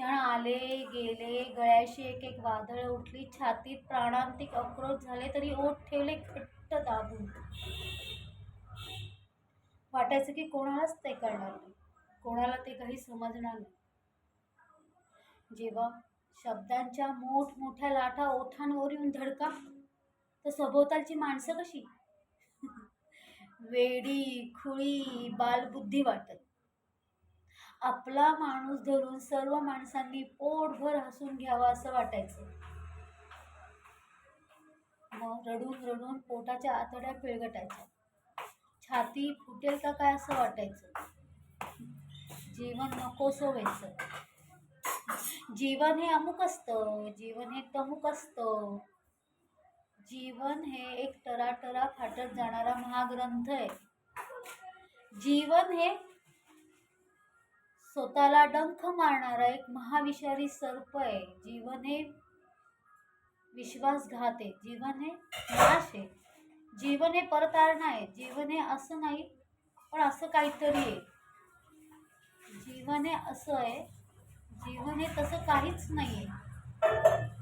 क्षण आले गेले, गळ्याशी एक एक वादळ उठली, छातीत प्राणांतिक आक्रोश झाले, तरी ओठ ठेवले घट्ट दाबून. वाटायचं की कोणालाच ते कळणार नाही, कोणाला ते काही समजणार नाही. जेव्हा शब्दांच्या मोठमोठ्या लाटा ओठांवर येऊन धडका, तर सभोवतालची माणसं कशी वेडी खुळी बालबुद्धी वाटत. आपला माणूस धरून सर्व माणसांनी पोटभर हसून घ्यावं असं वाटायचं. मग रडून रडून पोटाच्या आतड्या पिळगटायच्या, छाती फुटेल का काय असं वाटायचं. जीवन नकोसं व्हायचं. जीवन हे अमुक असतं, जीवन हे तमुक असतं. जीवन हे एक टराटरा फाटत जाणारा महाग्रंथ आहे. जीवन हे स्वतःला डंख मारणारा एक महाविषारी सर्प आहे. जीवन हे विश्वासघात आहे. जीवन हे नाश आहे. जीवन हे परतारणा आहे. जीवन हे असं नाही पण असं काहीतरी आहे. जीवन हे असं आहे, जीवन हे तसं काहीच नाही आहे.